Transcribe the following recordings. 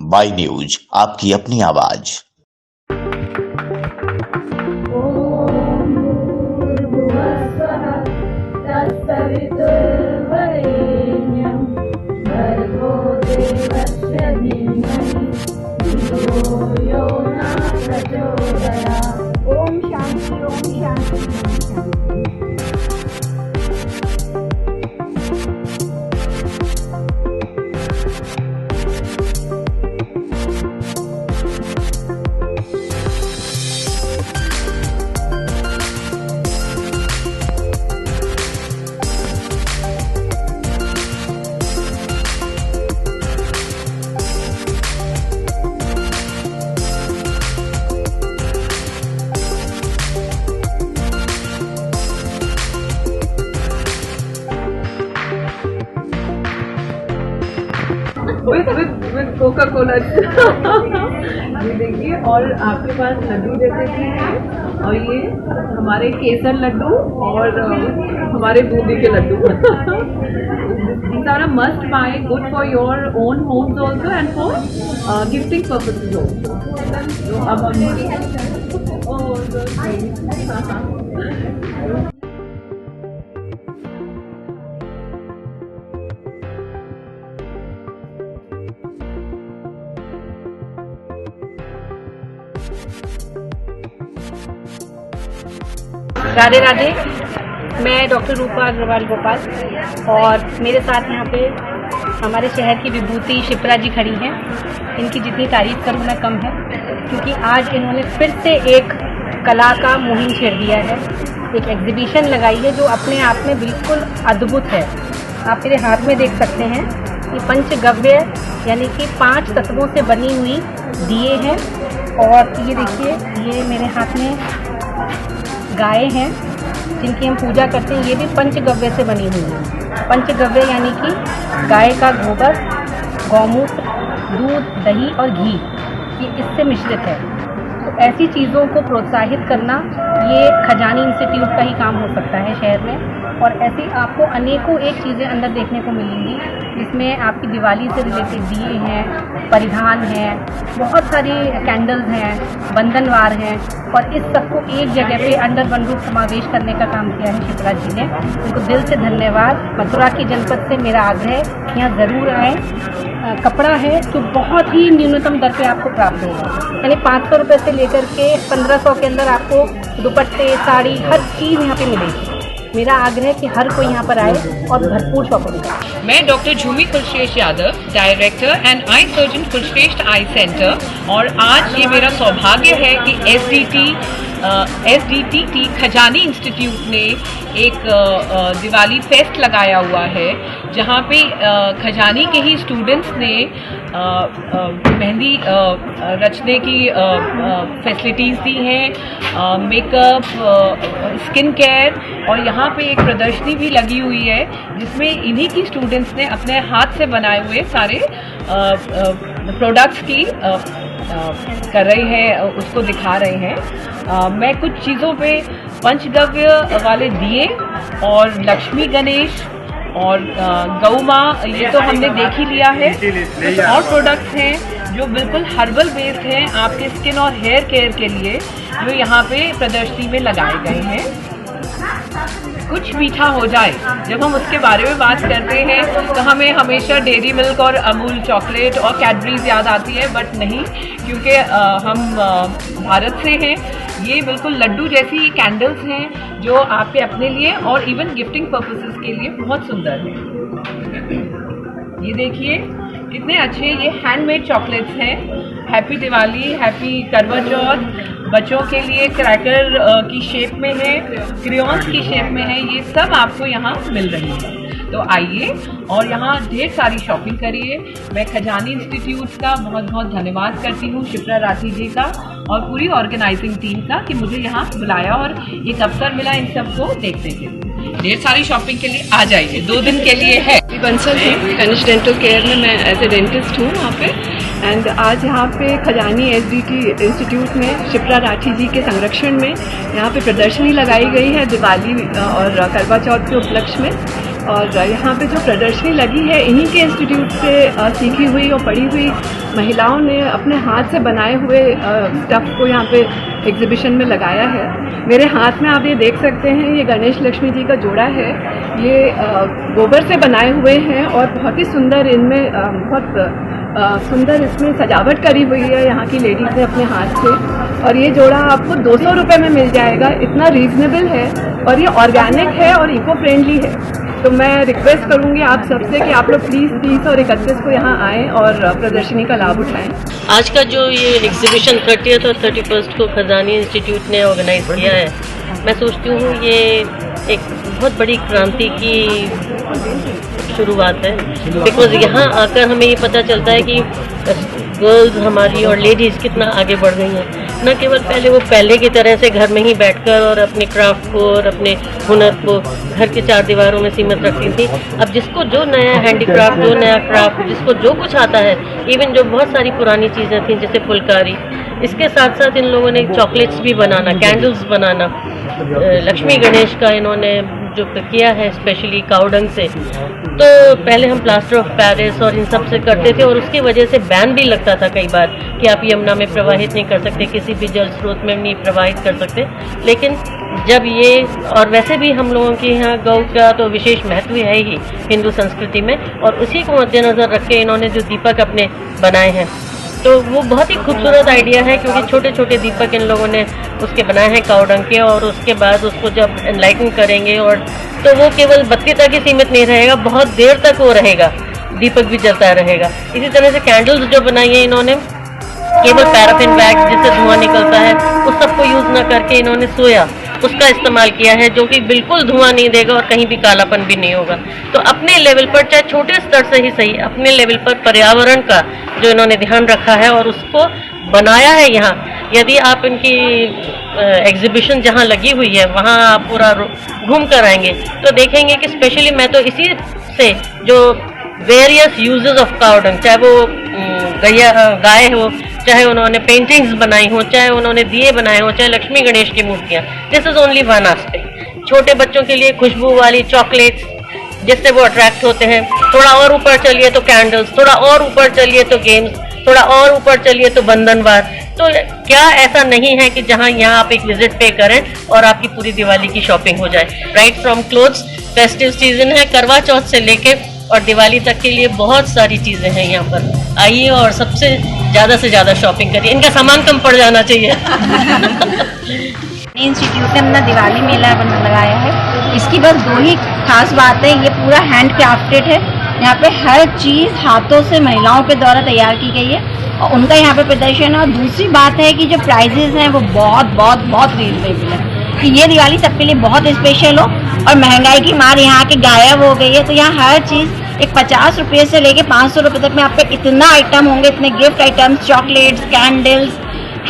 By news, आपकी अपनी आवाज। ओम शांति, ओम शांति। With Coca Cola. ये देखिए, और आपके पास लड्डू जैसे भी हैं, और ये हमारे केसर लड्डू और हमारे बूंदी के Laddu. These are a must buy, good for your own homes also and for gifting purposes also. So अब हम so sweet. राधे राधे। मैं डॉक्टर रूपा अग्रवाल गोपाल, और मेरे साथ यहाँ पे हमारे शहर की विभूति शिप्रा जी खड़ी हैं। इनकी जितनी तारीफ करूँ मैं कम है, क्योंकि आज इन्होंने फिर से एक कला का मुहिम छेड़ दिया है। एक एग्जीबिशन लगाई है जो अपने आप में बिल्कुल अद्भुत है। आप मेरे हाथ में देख सकते हैं कि पंचगव्य यानी कि 5 तत्वों से बनी हुई दिए हैं, और ये देखिए, ये मेरे हाथ में गाय हैं जिनकी हम पूजा करते हैं। ये भी पंचगव्य से बनी हुई है। पंचगव्य यानी कि गाय का गोबर, गौमूत्र, दूध, दही और घी, ये इससे मिश्रित है। तो ऐसी चीज़ों को प्रोत्साहित करना ये खजानी इंस्टीट्यूट का ही काम हो सकता है शहर में। और ऐसी आपको अनेकों एक चीज़ें अंदर देखने को मिलेंगी, जिसमें आपकी दिवाली से रिलेटेड दिए हैं, परिधान हैं, बहुत सारी कैंडल्स हैं, बंधनवार हैं, और इस सबको एक जगह पे अंडर वन रूफ समावेश करने का काम किया है शिप्रा जी ने। उनको दिल से धन्यवाद। मथुरा की जनपद से मेरा आग्रह, यहाँ ज़रूर आएँ। कपड़ा है जो बहुत ही न्यूनतम दर पे आपको प्राप्त होगा, यानी 500 रुपये से लेकर के 1500 के अंदर आपको दुपट्टे, साड़ी, हर चीज़ यहाँ पे मिलेगी। मेरा आग्रह है कि हर कोई यहाँ पर आए और भरपूर शॉपिंग करे। मैं डॉक्टर झूमी Kulshreshtha Yadav, director and eye surgeon Kulshreshtha I centre, और आज ये मेरा सौभाग्य है कि SDTT खजानी इंस्टीट्यूट ने एक दिवाली फेस्ट लगाया हुआ है, जहाँ पे खजानी के ही स्टूडेंट्स ने मेहंदी रचने की फैसिलिटीज़ दी हैं, मेकअप, स्किन केयर, और यहाँ पे एक प्रदर्शनी भी लगी हुई है जिसमें इन्हीं की स्टूडेंट्स ने अपने हाथ से बनाए हुए सारे प्रोडक्ट्स की कर रहे हैं, उसको दिखा रहे हैं। मैं कुछ चीज़ों पे पंचगव्य वाले दिए और लक्ष्मी गणेश और गौ माँ, ये तो हमने देख ही लिया है। कुछ और प्रोडक्ट्स हैं जो बिल्कुल हर्बल बेस्ड हैं आपके स्किन और हेयर केयर के लिए, जो यहाँ पे प्रदर्शनी में लगाए गए हैं। कुछ मीठा हो जाए, जब हम उसके बारे में बात करते हैं तो हमें हमेशा डेयरी मिल्क और अमूल चॉकलेट और कैडबरीज याद आती है, बट नहीं, क्योंकि हम भारत से हैं। ये बिल्कुल लड्डू जैसी कैंडल्स हैं जो आपके अपने लिए और इवन गिफ्टिंग पर्पसेस के लिए बहुत सुंदर है। ये देखिए कितने अच्छे ये हैंडमेड चॉकलेट्स हैं। हैप्पी दिवाली, हैप्पी करवा चौथ। बच्चों के लिए क्रैकर की शेप में है, क्रेयॉन्स की शेप में है, ये सब आपको यहाँ मिल रही है। तो आइए और यहाँ ढेर सारी शॉपिंग करिए। मैं खजानी इंस्टीट्यूट का बहुत बहुत धन्यवाद करती हूँ, शिप्रा राठी जी का और पूरी ऑर्गेनाइजिंग टीम का, कि मुझे यहाँ बुलाया और एक अवसर मिला इन सबको देखने के लिए। ढेर सारी शॉपिंग के लिए आ जाइए, 2 दिन के लिए है। बंसल है, कनिष्ठ डेंटल केयर में मैं एज ए डेंटिस्ट हूँ वहाँ पे। एंड आज यहाँ पे खजानी SDT इंस्टीट्यूट में शिप्रा राठी जी के संरक्षण में यहाँ पे प्रदर्शनी लगाई गई है दिवाली और करवा चौथ के उपलक्ष्य में। और यहाँ पे जो प्रदर्शनी लगी है इन्हीं के इंस्टीट्यूट से सीखी हुई और पढ़ी हुई महिलाओं ने अपने हाथ से बनाए हुए स्टफ को यहाँ पे एग्जीबिशन में लगाया है। मेरे हाथ में आप ये देख सकते हैं, ये गणेश लक्ष्मी जी का जोड़ा है। ये गोबर से बनाए हुए हैं और बहुत ही सुंदर, इनमें बहुत सुंदर इसमें सजावट करी हुई है यहाँ की लेडीज़ ने अपने हाथ से। और ये जोड़ा आपको 200 रुपये में मिल जाएगा, इतना रीजनेबल है और ये ऑर्गेनिक है और इको फ्रेंडली है। तो मैं रिक्वेस्ट करूँगी आप सबसे कि आप लोग प्लीज़ 30 और 31 को यहाँ आएँ और प्रदर्शनी का लाभ उठाएँ। आज का जो ये एग्जीबिशन 30th और 31st को खजानी इंस्टीट्यूट ने ऑर्गेनाइज किया है, मैं सोचती हूँ ये एक बहुत बड़ी क्रांति की शुरुआत है। बिकॉज यहाँ आकर हमें ये पता चलता है कि गर्ल्स हमारी और लेडीज़ कितना आगे बढ़ गई हैं। न केवल पहले की तरह से घर में ही बैठकर और अपने क्राफ्ट को और अपने हुनर को घर के 4 दीवारों में सीमित रखती थी। अब जिसको जो नया हैंडीक्राफ्ट, जो नया क्राफ्ट, जिसको जो कुछ आता है, इवन जो बहुत सारी पुरानी चीज़ें थी जैसे फुलकारी, इसके साथ साथ इन लोगों ने चॉकलेट्स भी बनाना, कैंडल्स बनाना, लक्ष्मी गणेश का इन्होंने जो किया है स्पेशली काउडंग से। तो पहले हम प्लास्टर ऑफ पेरिस और इन सब से करते थे और उसकी वजह से बैन भी लगता था कई बार कि आप यमुना में प्रवाहित नहीं कर सकते, किसी भी जल स्रोत में नहीं प्रवाहित कर सकते। लेकिन जब ये, और वैसे भी हम लोगों के यहाँ गौ का तो विशेष महत्व है ही हिंदू संस्कृति में, और उसी को मद्देनजर रख के इन्होंने जो दीपक अपने बनाए हैं, तो वो बहुत ही खूबसूरत आइडिया है क्योंकि छोटे छोटे दीपक इन लोगों ने उसके बनाए हैं काउडंग के। और उसके बाद उसको जब एनलाइटन करेंगे और तो वो केवल बत्ती तक ही सीमित नहीं रहेगा, बहुत देर तक वो रहेगा, दीपक भी जलता रहेगा। इसी तरह से कैंडल्स जो बनाई है इन्होंने, केवल पैराफिन वैक्स जिससे धुआं निकलता है उस सबको यूज़ न करके इन्होंने सोया उसका इस्तेमाल किया है, जो कि बिल्कुल धुआं नहीं देगा और कहीं भी कालापन भी नहीं होगा। तो अपने लेवल पर, चाहे छोटे स्तर से ही सही, अपने लेवल पर पर्यावरण का जो इन्होंने ध्यान रखा है और उसको बनाया है यहाँ। यदि आप इनकी एग्जीबिशन जहाँ लगी हुई है वहाँ आप पूरा घूम कर आएंगे तो देखेंगे कि स्पेशली मैं तो इसी से जो वेरियस यूजेस ऑफ काउडंग, चाहे वो गाय हो, चाहे उन्होंने पेंटिंग्स बनाई हो, चाहे उन्होंने दिए बनाए हो, चाहे लक्ष्मी गणेश की मूर्तियाँ, this is only one aspect. छोटे बच्चों के लिए खुशबू वाली चॉकलेट्स जिससे वो अट्रैक्ट होते हैं। थोड़ा और ऊपर चलिए तो कैंडल्स, थोड़ा और ऊपर चलिए तो गेम्स, थोड़ा और ऊपर चलिए तो बंधनवार। तो क्या ऐसा नहीं है कि जहां यहाँ आप एक विजिट पे करें और आपकी पूरी दिवाली की शॉपिंग हो जाए। Right from clothes, festive season है, करवा चौथ से लेके और दिवाली तक के लिए बहुत सारी चीजें हैं यहाँ पर। आइए और सबसे ज्यादा शॉपिंग करिए, इनका सामान कम पड़ जाना चाहिए। इंस्टीट्यूट ने अपना दिवाली मेला लगाया है। इसकी बस 2 ही खास बात है, ये पूरा हैंड क्राफ्टेड है। यहाँ पे हर चीज़ हाथों से महिलाओं के द्वारा तैयार की गई है और उनका यहाँ पे प्रदर्शन है। और दूसरी बात है कि जो प्राइजेस हैं वो बहुत रीजनेबल है कि ये दिवाली सबके लिए बहुत स्पेशल हो। और महंगाई की मार यहाँ के गायब हो गई है, तो यहाँ हर चीज़ एक 50 रुपये से लेके 500 रुपये तक में आप पे इतना आइटम होंगे, इतने गिफ्ट आइटम्स, चॉकलेट्स, कैंडल्स,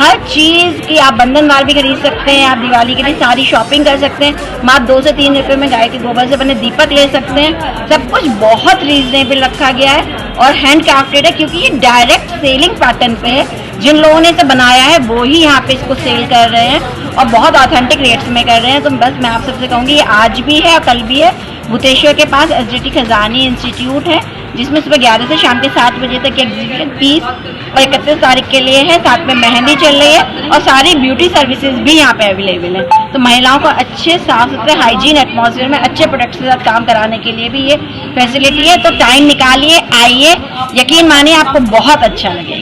हर चीज़ की आप बंधनवार भी खरीद सकते हैं। आप दिवाली के लिए सारी शॉपिंग कर सकते हैं। मात्र 2 से 3 रुपये में गाय के गोबर से बने दीपक ले सकते हैं। सब कुछ बहुत रीजनेबल रखा गया है और हैंड क्राफ्टेड है क्योंकि ये डायरेक्ट सेलिंग पैटर्न पे है। जिन लोगों ने इसे बनाया है वो ही यहाँ पे इसको सेल कर रहे हैं और बहुत ऑथेंटिक रेट्स में कर रहे हैं। तो बस मैं आप सबसे कहूँगी ये आज भी है और कल भी है। भूतेश्वर के पास SDT खजानी इंस्टीट्यूट है जिसमें सुबह 11 से शाम के 7 बजे तक की एग्जीबिशन 30 और 31 तारीख के लिए है। साथ में मेहंदी चल रही है और सारी ब्यूटी सर्विसेज भी यहाँ पे अवेलेबल है। तो महिलाओं को अच्छे साफ सुथरे हाइजीन एटमॉस्फेयर में अच्छे प्रोडक्ट्स के साथ काम कराने के लिए भी ये फैसिलिटी है। तो टाइम निकालिए, आइए, यकीन मानिए आपको बहुत अच्छा लगेगा।